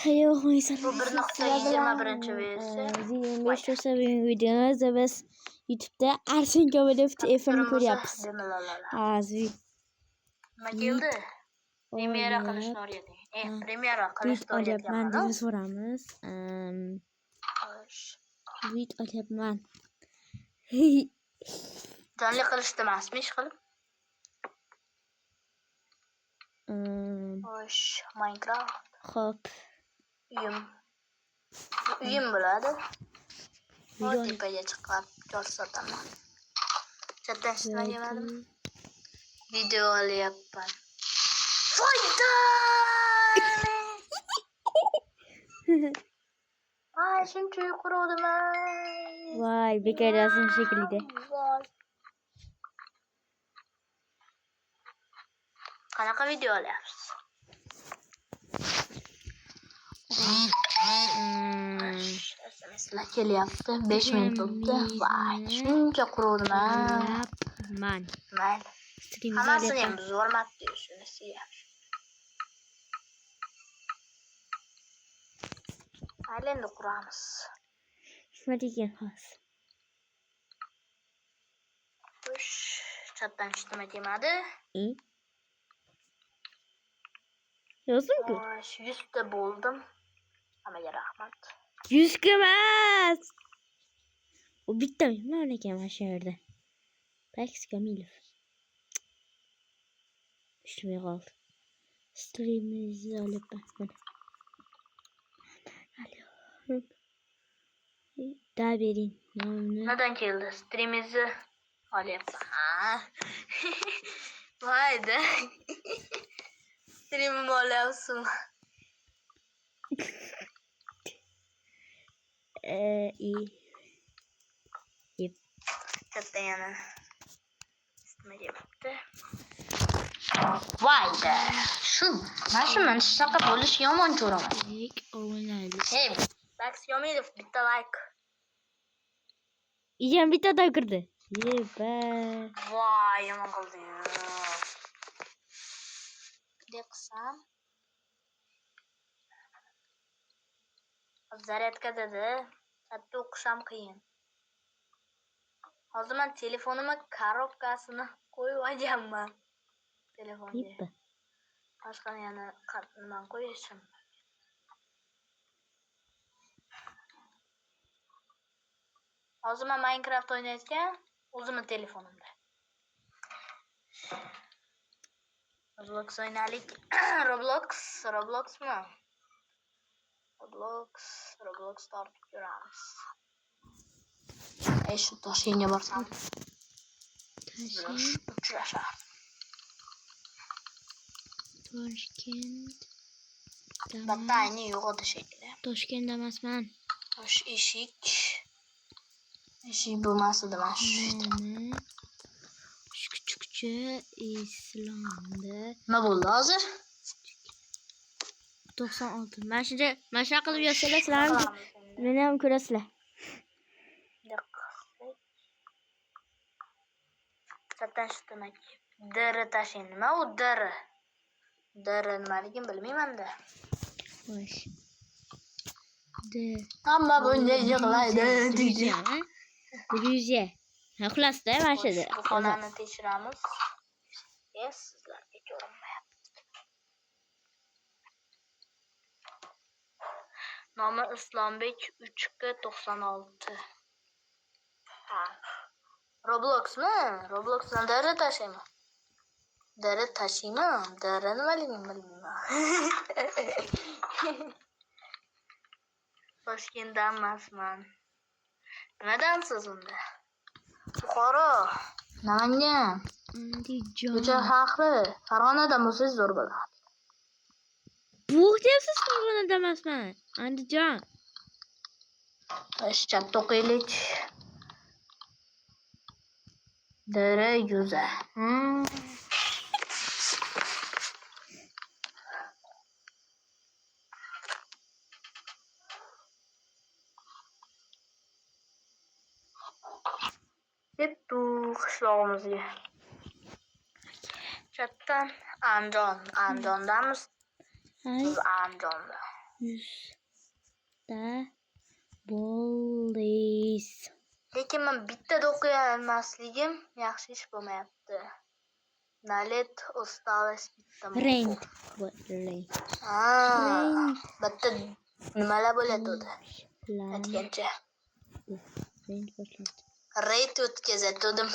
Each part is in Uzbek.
Hayo, Bu 1.21 25 bo'lsa bugungi videomizda biz YouTube'da Arsen Kovalyov TF'ni ko'ryapmiz. Nima keldi? Premiera qilishni o'rgating. Premiera qilishni o'rgatganman. deb so'ramiz. Vid olyapman. Jonli qilishdi emasmi ish qilib? Xo'sh, Minecraft. Xo'p. Uyim bo'ladi. Tepaga chiqib joy sotaman. Chatdan ishlamadim. Video olyapman. Foyda! Ay, shuncha quruvdim. Voy, bekor yozdim shekilli. Qanaqa video olyapsiz? SMSlar kelyapti. 5 minut bo'ldi. Voy, shuncha quruvdim. Mayli. Hammasini ham buzib olmabdi, shunisi ham. Mayli, endi quramiz. Ishmagan xolos. Xo'sh, chatdan ishlama kelmadi. Yozdim-ku. 100 ta bo'ldim. Hammaga rahmat. 100 ga emas. U bitta mehmon ekan mana shu yerda. Pax Kamilov. Ishlamay qoldi. Streamimizni olyapman. Da bering. Nimadan keldi? Streamimizni olyapman. Voyda. Streamim olyapsizmi? Katta yana nima deyapti? Voyda. Mana shu men shunaqa bo'lish yomon ko'raman. Hey, Max Yomilov bitta like. Iyam bitta kirdi. Yeba. Voy, yomon qildi. Deqsam. Zaryadka dedi. Katta o'qisham qiyin. Hozir men telefonimga korobkasini qo'yib olganman. Telefonga. Boshqa yana nima qo'yishim. Hozir men Minecraft o'ynayotgan o'zimning telefonimda. Roblox o'ynaylik. Robloxmi? Roblox tortib ko'ramiz. Shu Toshkentga borsam. Uchrashar. Toshkent. Battayni yo'qotdi shekilli. Toshkentda emasman. Xo'sh, eshik bo'lmasdi mana shu. Kichikcha islomda. Nima bo'ldi hozir? 96. Mana shunaqa qilib yozsalar, sizlar meni ham ko'rasizlar. Chatdan demak. Dr tashing. Nima u dr? Dr nimaligini bilmayman-da. Xo'sh. Hamma bunday yig'laydi. Gruziya. Xulosda mana shu. Bu xonani tekshiramiz. Sizlarga ko'rinmayapti. Nomi Islombek 3K96. Robloxmi? Robloxdan dara tashaymi? Dara tashaymi? Dara nimaligini bilmayman. Toshkentdan emasman. Nimadansiz unda? Buxoro, Namangan, Andijon shahri, Farg'onadan bo'lsangiz zo'r bo'ladi. Bu deyapsiz, Farg'onada emasman. Andijon. Chatda o'qiylik. Dara yuza. Kettu qishlog'imizga. Chatdan Andondamiz. Biz Andonda. 100 bo'lis. Lekin men bittada o'qiy olmasligim yaxshi ish bo'lmayapti. Nalet осталось bitta. Rent. Bitta nimalar bo'ladi unda? Aytgancha. Rent boshlandi. Reyt o'tkazatdim.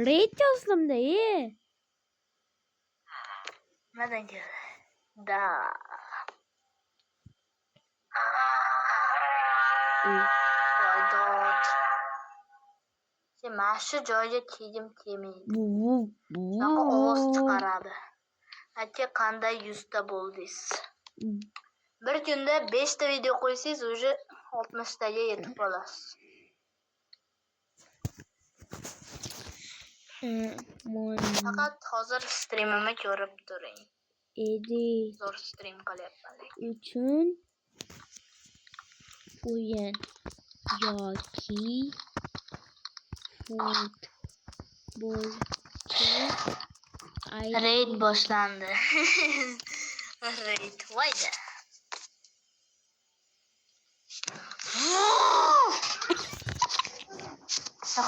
Rent yozdim-da, Nimadan keldi? Da. Voydod. Sen mana shu joyga kiyim kelmaydi. Shunaqa ovoz chiqaradi. Aka qanday 100 ta bo'ldingiz? Bir kunda 5 ta video qo'ysangiz, уже 60 taga yetib qolasiz. Faqat hozir streamimni ko'rib turing. Zo'r stream qilyapman. Uchun o'yin yoki futbolchi Raid boshlandi. Raid voyda.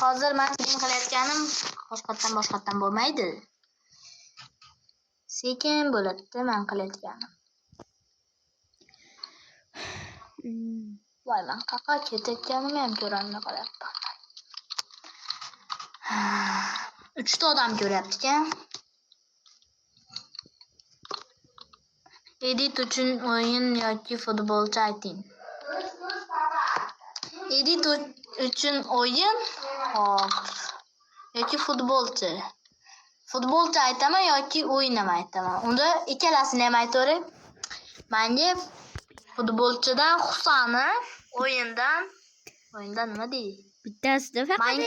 Hozir men stream qilayotganim boshqatdan bo'lmaydi. Sekin bo'ladi men qilayotganim. Voy, men qaqa ketayotganimni ham ko'ramay qolyapman. 3 ta odam ko'ryapti-ku. Edit uchun o'yin yoki futbolchi ayting. Edit uchun o'yin yoki futbolchi. Futbolchi aytaman yoki o'yin aytaman. Unda ikkalasini ham aytavering. Menga futbolchidan Husani, o'yindan nima deydi? Bittasida faqat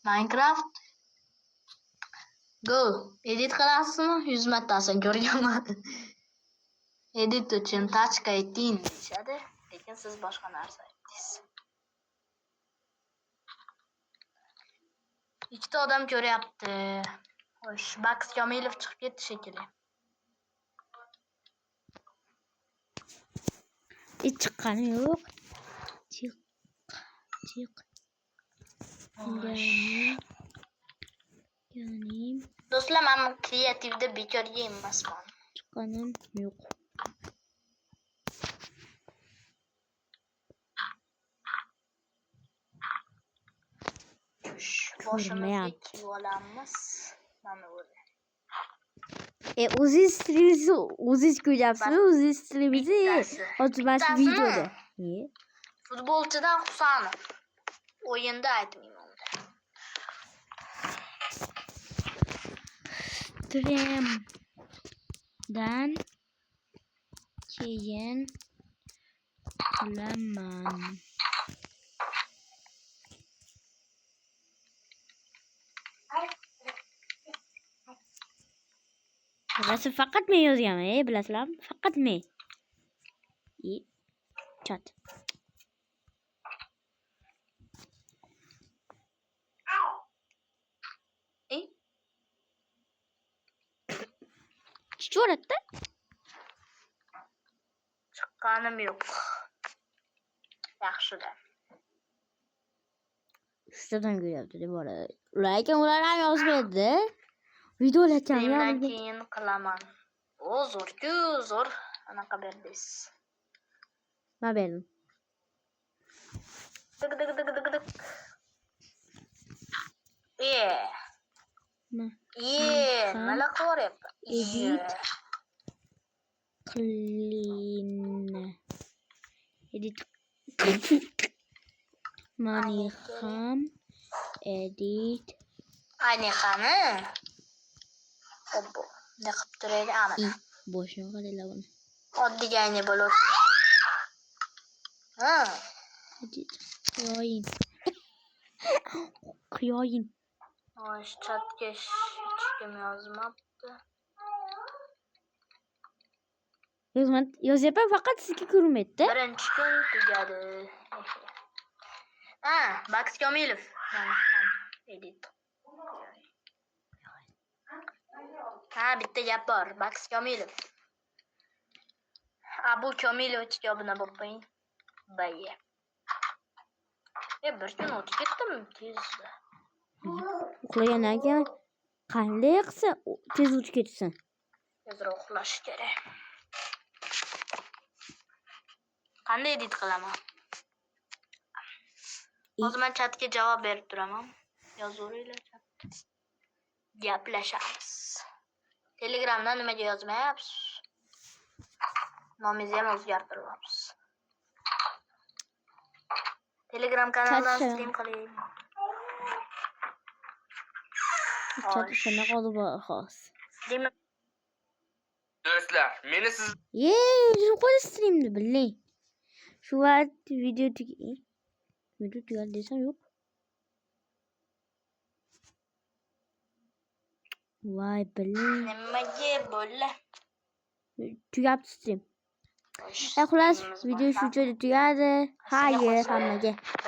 Minecraft. Go. Edit qilasizmi? 100 martasini ko'rganman. Edit uchun tachka ayting deyishadi, lekin siz boshqa narsa aytdingiz. Ikkita odam ko'ryapti. Xo'sh, Bax Komilov chiqib ketdi shekilli. Chiqqani yo'q. Chiq. Ganim. Do'stlar, men kreativda bekorga emasman. Chiqqanim yo'q. Boshimizga kiyib olamiz. Mana o'zi. O'zingiz ko'ryapsizmi? O'zingiz streamingizni ochimash videoda. Futbolchidan Husanov. O'yinda aytmayman unda. Streamdan keyin qilaman. Bilasizlar, faqat men yozganman, bilasizlarmi? Faqat men. Chat. Chichoratda? Chiqqanim yo'q. Yaxshi-da. Ustadan ko'ryapti deb boradi. Lekin ular ham yozmaydi. Videolarga ham keyin qilaman. O, zo'r-ku, zo'r. Anaqa berdingiz. Nima berdim? Dig. Nima qilyapti? Edit. Clean. Edit. Manixam. Edit. Anixani. Obbo. Ne qilib turaydi ana. Boshini qaranglar buni. Oddiy ayni bo'lib. Edit. Qiyoyin. Osh chatga hech kim yozmabdi. Yozyapman, faqat sizga ko'rinmaydi. Birinchi kun tugadi. Bax Komilov. Edit. Bitta gap bor. Bax Komilov. Abu Komilovich jobini bo'lib qo'ying. Baye. Bir kun o'tib ketdim tezda. Uxlagandan keyin qanday qilsa tez o'tib ketsin. Tezroq uxlash kerak. Qanday edit qilaman? Hozir men chatga javob berib turaman. Yozaveringlar chatda. Gaplashamiz. Telegramdan nimaga yozmayapsiz? Nomingizni ham o'zgartiryapsiz. Telegram kanaldan stream qiling. Chat sana qolib xos. Do'stlar, meni siz Shu qo'l streamni biling. Shu vaqt video tugal desam yo'q. Voy biling. Nimaga bo'la? Tugabdi stream. Xullas video shu joyda tugadi. Xayr hammaga.